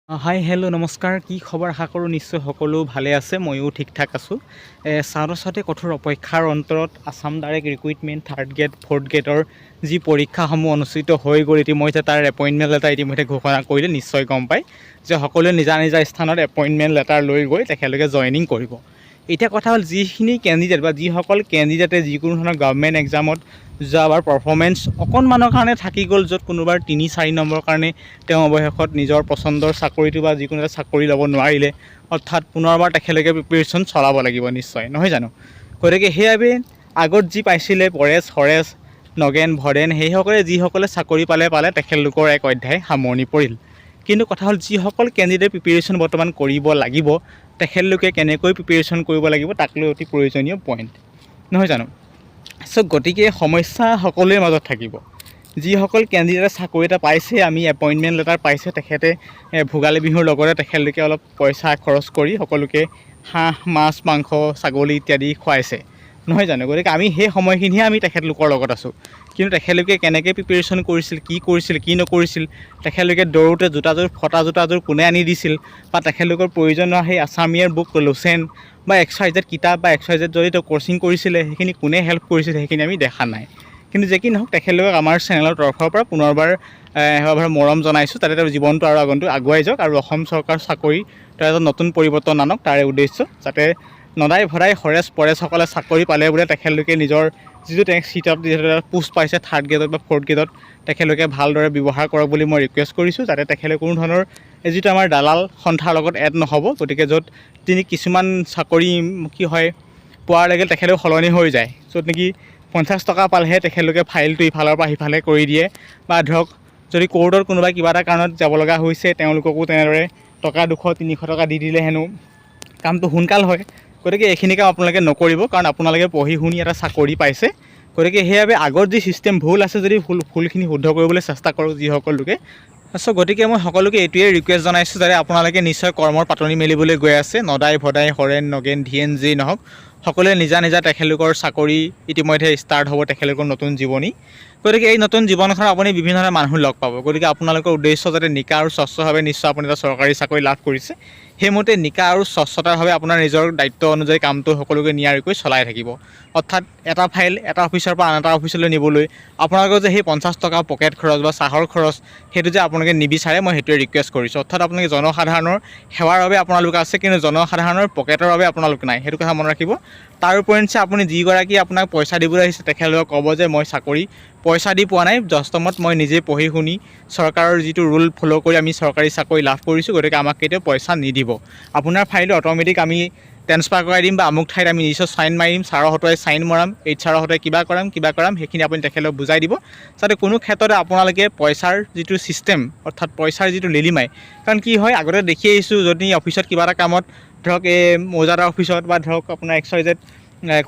Hi hello' নমস্কাৰ। কি খবৰ? আশা কৰোঁ নিশ্চয় সকলো ভালে আছে, ময়ো ঠিক ঠাক আছোঁ। ছাত্ৰ কঠোৰ অপেক্ষাৰ অন্তৰত Assam direct recruitment third grade fourth গ্ৰেডৰ যি পৰীক্ষাসমূহ অনুষ্ঠিত হৈ গ'ল, ইতিমধ্যে তাৰ এপইণ্টমেণ্ট লেটাৰ ইতিমধ্যে ঘোষণা কৰিলে। নিশ্চয় গম পায় যে সকলোৱে নিজা নিজা স্থানত এপইণ্টমেণ্ট লেটাৰ লৈ গৈ তেখেতলোকে জইনিং কৰিব। এতিয়া কথা হ'ল, যিখিনি কেণ্ডিডেট বা যিসকল কেণ্ডিডেটে যিকোনো ধৰণৰ গভৰ্ণমেণ্ট এক্সামত যোৱাবাৰ পাৰফৰ্মেঞ্চ অকণমানৰ কাৰণে থাকি গ'ল, য'ত কোনোবাৰ ৩-৪ নম্বৰৰ কাৰণে তেওঁ অৱশেষত নিজৰ পচন্দৰ চাকৰিটো বা যিকোনো এটা চাকৰি ল'ব নোৱাৰিলে, অৰ্থাৎ পুনৰবাৰ তেখেতলোকে প্ৰিপেৰেশ্যন চলাব লাগিব নিশ্চয়, নহয় জানো? গতিকে সেইবাবে আগত যি পাইছিলে পৰেশ, হৰেশ, নগেন, ভৰেণ, সেইসকলে যিসকলে চাকৰি পালে তেখেতলোকৰ এক অধ্যায় সামৰণি পৰিল। কিন্তু কথা হ'ল, যিসকল কেণ্ডিডেট প্ৰিপেৰেশ্যন বৰ্তমান কৰিব লাগিব, তেখেতলোকে কেনেকৈ প্ৰিপেৰেশ্যন কৰিব লাগিব তাক লৈ অতি প্ৰয়োজনীয় পইণ্ট, নহয় জানো? গতিকে সমস্যা সকলোৰে মাজত থাকিব। যিসকল কেণ্ডিডেটে চাকৰি এটা পাইছে, আমি এপইণ্টমেণ্ট লেটাৰ পাইছে, তেখেতে ভোগালী বিহুৰ লগতে তেখেতলোকে অলপ পইচা খৰচ কৰি সকলোকে হাঁহ, মাছ, মাংস, ছাগলী ইত্যাদি খুৱাইছে, নহয় জানো? গতিকে আমি সেই সময়খিনিহে আমি তেখেতলোকৰ লগত আছোঁ। কিন্তু তেখেতলোকে কেনেকৈ প্ৰিপেৰেশ্যন কৰিছিল, কি নকৰিছিল, তেখেতলোকে দৌৰোতে ফটা জোতাযোৰ কোনে আনি দিছিল, বা তেখেতলোকৰ প্ৰয়োজন হোৱা সেই আছামীয়াৰ বুক, লোচেন বা XYZ কিতাপ বা XYZ যদি তেওঁ কোচিং কৰিছিলে, সেইখিনি কোনে হেল্প কৰিছিল, সেইখিনি আমি দেখা নাই। কিন্তু যে কি নহওক, তেখেতলোকক আমাৰ চেনেলৰ তৰফৰ পৰা পুনৰবাৰ মৰম জনাইছোঁ, যাতে তেওঁৰ জীৱনটো আৰু আগন্তুক আগুৱাই যাওক আৰু অসম চৰকাৰ চাকৰি তাৰ এজন নতুন পৰিৱৰ্তন আনক, তাৰে উদ্দেশ্য যাতে নদাই ভদাই হৰেশ পৰেশসকলে চাকৰি পালে বোলে তেখেতলোকে নিজৰ যিটো চিটত যিহেতু পোষ্ট পাইছে থাৰ্ড গ্ৰেডত বা ফ'ৰ্থ গ্ৰেডত, তেখেতলোকে ভালদৰে ব্যৱহাৰ কৰক বুলি মই ৰিকুৱেষ্ট কৰিছোঁ, যাতে তেখেতে কোনো ধৰণৰ যিটো আমাৰ দালাল সন্থাৰ লগত এড নহ'ব। গতিকে য'ত তিনি কিছুমান চাকৰি কি হয় পোৱাৰ লাগিল তেখেতেও সলনি হৈ যায়, য'ত নেকি 50 টকা পালেহে তেখেতলোকে ফাইলটো ইফালৰ পৰা সিফালে কৰি দিয়ে, বা ধৰক যদি কোৰ্টত কোনোবাই কিবা এটা কাৰণত যাব লগা হৈছে, তেওঁলোককো তেনেদৰে টকা 200-300 টকা দি দিলে হেনো কামটো সোনকাল হয়। গতিকে এইখিনি কাম আপোনালোকে নকৰিব, কাৰণ আপোনালোকে পঢ়ি শুনি এটা চাকৰি পাইছে। গতিকে সেইবাবে আগৰ যি ছিষ্টেম ভুল আছে, যদি ভুলখিনি শুদ্ধ কৰিবলৈ চেষ্টা কৰক যিসকল লোকে। গতিকে মই সকলোকে এইটোৱে ৰিকুৱেষ্ট জনাইছোঁ, যাতে আপোনালোকে নিশ্চয় কৰ্মৰ পাতনি মেলিবলৈ গৈ আছে। নদাই ভদাই হৰেণ, নগেন, ধীৰেণ যিয়েই নহওক, সকলোৱে নিজা নিজা তেখেতলোকৰ চাকৰি ইতিমধ্যে ষ্টাৰ্ট হ'ব, তেখেতলোকৰ নতুন জীৱনী। গতিকে এই নতুন জীৱনখনত আপুনি বিভিন্ন ধৰণৰ মানুহ লগ পাব। গতিকে আপোনালোকৰ উদ্দেশ্য যাতে নিকা আৰু স্বচ্ছভাৱে, নিশ্চয় আপুনি এটা চৰকাৰী চাকৰি লাভ কৰিছে, সেইমতে নিকা আৰু স্বচ্ছতাৰভাৱে আপোনাৰ নিজৰ দায়িত্ব অনুযায়ী কামটো সকলোকে নিয়াৰিকৈ চলাই থাকিব। অৰ্থাৎ এটা ফাইল এটা অফিচৰ পৰা আন এটা অফিচলৈ নিবলৈ আপোনালোকৰ যে সেই 50 টকা পকেট খৰচ বা চাহৰ খৰচ, সেইটো যে আপোনালোকে নিবিচাৰে, মই সেইটোৱে ৰিকুৱেষ্ট কৰিছোঁ। অৰ্থাৎ আপোনালোকে জনসাধাৰণৰ সেৱাৰ বাবে আপোনালোক আছে, কিন্তু জনসাধাৰণৰ পকেটৰ বাবে আপোনালোক নাই, সেইটো কথা মনত ৰাখিব। তাৰ উপৰিঞ্চি আপুনি যিগৰাকী আপোনাক পইচা দিবলৈ আহিছে, তেখেতলোকক ক'ব যে মই চাকৰি পইচা দি পোৱা নাই, বাস্তৱত মই নিজে পঢ়ি শুনি চৰকাৰৰ যিটো ৰুল ফ'ল' কৰি আমি চৰকাৰী চাকৰি লাভ কৰিছোঁ, গতিকে আমাক কেতিয়াও পইচা নিদিব। আপোনাৰ ফাইলটো অট'মেটিক আমি ট্ৰেন্সফাৰ কৰাই দিম, বা আমুক ঠাইত আমি নিশ্চয় চাইন মাৰিম, ছাৰৰ হতুৱাই চাইন মৰাম, ছাৰৰ হতুৱাই কিবা কৰাম, সেইখিনি আপুনি তেখেতলোকক বুজাই দিব, যাতে কোনো ক্ষেত্ৰতে আপোনালোকে পইচাৰ যিটো ছিষ্টেম, অৰ্থাৎ পইচাৰ যিটো লিলিমাই। কাৰণ কি হয়, আগতে দেখি আহিছোঁ, যদি অফিচত কিবা এটা কামত ধৰক এই মৌজাদাৰ অফিচত বা ধৰক আপোনাৰ XYZ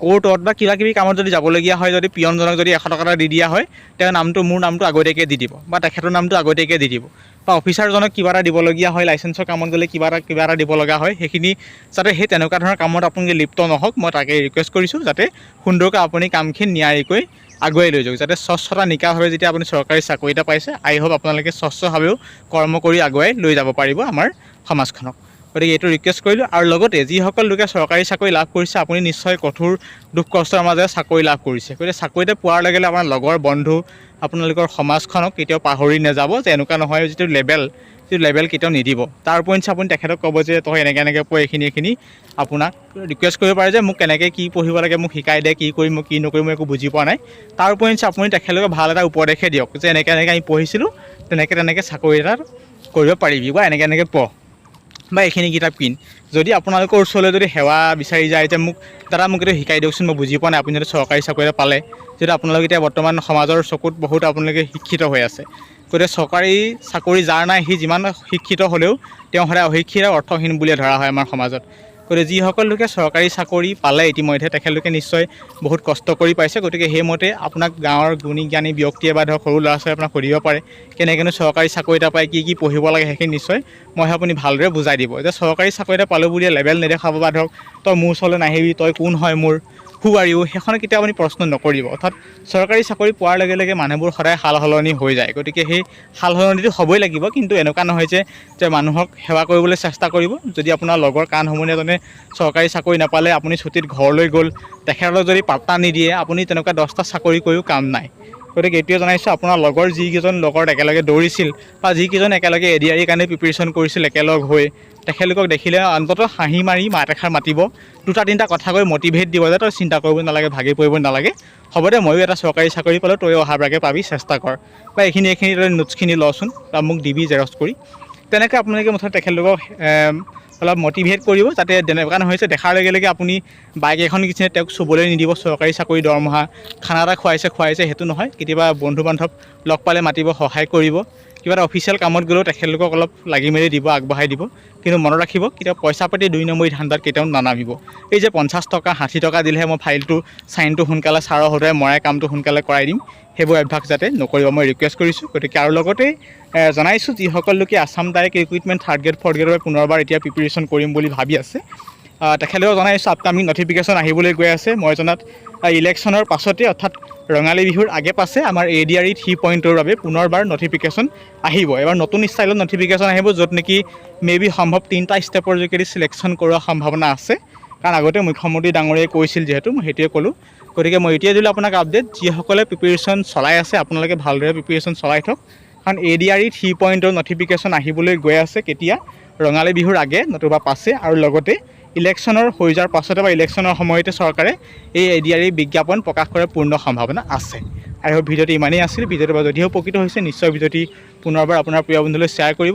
কোৰ্টত বা কিবাকিবি কামত যদি যাবলগীয়া হয়, যদি পিয়নজনক যদি 100 টকা এটা দি দিয়া হয়, তেওঁৰ মোৰ নামটো আগতীয়াকৈ দি দিব, বা তেখেতৰ নামটো আগতীয়াকৈ দি দিব, বা অফিচাৰজনক কিবা এটা দিবলগীয়া হয়, লাইচেঞ্চৰ কামত গ'লে কিবা এটা দিব লগা হয়, সেইখিনি যাতে সেই তেনেকুৱা ধৰণৰ কামত আপোনালোকে লিপ্ত নহওক, মই তাকে ৰিকুৱেষ্ট কৰিছোঁ, যাতে সুন্দৰকৈ আপুনি কামখিনি নিয়াৰিকৈ আগুৱাই লৈ যাওক, যাতে স্বচ্ছতা নিকাভাৱে যেতিয়া আপুনি চৰকাৰী চাকৰি এটা পাইছে, আই হোপ আপোনালোকে স্বচ্ছভাৱেও কৰ্ম কৰি আগুৱাই লৈ যাব পাৰিব আমাৰ সমাজখনক। গতিকে এইটো ৰিকুৱেষ্ট কৰিলোঁ। আৰু লগতে যিসকল লোকে চৰকাৰী চাকৰি লাভ কৰিছে, আপুনি নিশ্চয় কঠোৰ দুখ কষ্টৰ মাজেৰে চাকৰি লাভ কৰিছে। গতিকে চাকৰি এটা পোৱাৰ লগে লগে আপোনাৰ লগৰ বন্ধু, আপোনালোকৰ সমাজখনক কেতিয়াও পাহৰি নাযাব, যে এনেকুৱা নহয় যিটো লেবেল কেতিয়াও নিদিব। তাৰ উপৰিঞ্চি আপুনি তেখেতক ক'ব যে তই এনেকৈ পোৱা এইখিনি আপোনাক ৰিকুৱেষ্ট কৰিব পাৰে যে মোক কেনেকৈ কি পঢ়িব লাগে, মোক শিকাই দে, কি কৰিম, মই কি নকৰিম, মই একো বুজি পোৱা নাই। তাৰ উপৰিঞ্চি আপুনি তেখেতলোকক ভাল এটা উপদেশে দিয়ক, যে এনেকৈ আমি পঢ়িছিলোঁ, তেনেকৈ চাকৰি এটা কৰিব পাৰিবি, বা এনেকৈ পঢ়, বা এইখিনি কিতাপ কিন। যদি আপোনালোকৰ ওচৰলৈ যদি সেৱা বিচাৰি যায়, যে মোক এইটো শিকাই দিয়কচোন, মই বুজি পোৱা নাই, আপুনি যদি চৰকাৰী চাকৰি এটা পালে, যিহেতু আপোনালোক এতিয়া বৰ্তমান সমাজৰ চকুত বহুত আপোনালোকে শিক্ষিত হৈ আছে, গতিকে চৰকাৰী চাকৰি যাৰ নাই, সি যিমান শিক্ষিত হ'লেও তেওঁ সদায় অশিক্ষিত অৰ্থহীন বুলিয়ে ধৰা হয় আমাৰ সমাজত। গতিকে যিসকল লোকে চৰকাৰী চাকৰি পালে ইতিমধ্যে, তেখেতলোকে নিশ্চয় বহুত কষ্ট কৰি পাইছে। গতিকে সেইমতে আপোনাক গাঁৱৰ গুণী জ্ঞানী ব্যক্তিয়ে বা ধৰক সৰু ল'ৰা ছোৱালীয়ে আপোনাক সুধিব পাৰে, কেনেকৈনো চৰকাৰী চাকৰি এটা পায়, কি পঢ়িব লাগে, সেইখিনি নিশ্চয় মই আপুনি ভালদৰে বুজাই দিব, যে চৰকাৰী চাকৰি এটা পালোঁ বুলিয়ে লেবেল নেদেখাব, বা ধৰক তই মোৰ ওচৰলৈ নাহিবি, তই কোন হয় মোৰ হু আৰ ইউ সেইখনে কেতিয়াও আপুনি প্ৰশ্ন নকৰিব। অৰ্থাৎ চৰকাৰী চাকৰি পোৱাৰ লগে লগে মানুহবোৰ সদায় সাল সলনি হৈ যায়। গতিকে সেই সাল সলনিটো হ'বই লাগিব, কিন্তু এনেকুৱা নহয় যে মানুহক সেৱা কৰিবলৈ চেষ্টা কৰিব। যদি আপোনাৰ লগৰ কাণ সমনীয়া এজনে চৰকাৰী চাকৰি নাপালে, আপুনি ছুটীত ঘৰলৈ গ'ল, তেখেতলৈ যদি পাত্তা নিদিয়ে, আপুনি তেনেকুৱা 10টা চাকৰি কৰিও কাম নাই। গতিকে এইটোৱে জনাইছোঁ, আপোনাৰ লগৰ যিকেইজন লগত একেলগে দৌৰিছিল বা যিকেইজন একেলগে ADR কাৰণে প্ৰিপেৰেশ্যন কৰিছিল একেলগ হৈ, তেখেতলোকক দেখিলে অন্ততঃ হাঁহি মাৰি মাত এষাৰ মাতিব, 2-3টা কথা কৈ মটিভেট দিব যে তই চিন্তা কৰিব নালাগে, ভাগি পৰিব নালাগে, হ'ব দে ময়ো এটা চৰকাৰী চাকৰি পালোঁ, তই অহাবাৰকৈ পাবি, চেষ্টা কৰ, বা এইখিনি তই নোটছখিনি লচোন বা মোক দিবি জেৰক্স কৰি। তেনেকৈ আপোনালোকে মুঠতে তেখেতলোকক অলপ মটিভেট কৰিব, যাতে তেনেকুৱা নহয় যে দেখাৰ লগে লগে আপুনি বাইক এখন কিনিছে তেওঁক চুবলৈ নিদিব, চৰকাৰী চাকৰি দৰমহা, খানা এটা খুৱাইছে সেইটো নহয়। কেতিয়াবা বন্ধু বান্ধৱ লগ পালে মাতিব, সহায় কৰিব, কিবা এটা অফিচিয়েল কামত গ'লেও তেখেতলোকক অলপ লাগি মেলি দিব, আগবঢ়াই দিব। কিন্তু মনত ৰাখিব, কেতিয়াও পইচা পাতি 2 নম্বৰী ধান্দাত কেতিয়াও নানামিব। এই যে 50 টকা 60 টকা দিলেহে মই ফাইলটো চাইনটো সোনকালে ছাৰৰ সদায় মৰাই কামটো সোনকালে কৰাই দিম, সেইবোৰ অভ্যাস যাতে নকৰিব মই ৰিকুৱেষ্ট কৰিছোঁ। গতিকে আৰু লগতে জনাইছোঁ, যিসকল লোকে Assam direct recruitment 3rd grade 4th গ্ৰেডৰ পুনৰবাৰ এতিয়া প্ৰিপেৰেশ্যন কৰিম বুলি ভাবি আছে, তেখেতলোকক জনাইছোঁ আপকামিং নটিফিকেশ্যন আহিবলৈ গৈ আছে। মই জনাত ইলেকশ্যনৰ পাছতে, অৰ্থাৎ ৰঙালী বিহুৰ আগে পাছে আমাৰ ADR 3.0ৰ বাবে পুনৰবাৰ নটিফিকেশ্যন আহিব। এবাৰ নতুন ষ্টাইলত নটিফিকেশ্যন আহিব, য'ত নেকি মেবি সম্ভৱ 3টা ষ্টেপৰ যোগেদি চিলেকশ্যন কৰোৱাৰ সম্ভাৱনা আছে। কাৰণ আগতে মুখ্যমন্ত্ৰী ডাঙৰীয়াই কৈছিল, যিহেতু মই সেইটোৱে ক'লোঁ। গতিকে মই এতিয়া দিলোঁ আপোনাক আপডেট, যিসকলে প্ৰিপেৰেশ্যন চলাই আছে আপোনালোকে ভালদৰে প্ৰিপেৰেশ্যন চলাই থওক, কাৰণ ADR 3.0 নটিফিকেশ্যন আহিবলৈ গৈ আছে কেতিয়া, ৰঙালী বিহুৰ আগে নতুবা পাছে, আৰু লগতে ইলেকশ্যনৰ হৈ যোৱাৰ পাছতে বা ইলেকশ্যনৰ সময়তে চৰকাৰে এই ADR বিজ্ঞাপন প্ৰকাশ কৰাৰ পূৰ্ণ সম্ভাৱনা আছে। আৰু ভিডিঅ'টো ইমানেই আছিল। ভিডিঅ'টো যদিও উপকৃত হৈছে, নিশ্চয় ভিডিঅ'টি পুনৰবাৰ আপোনাৰ প্ৰিয় বন্ধুলৈ শ্বেয়াৰ কৰিব।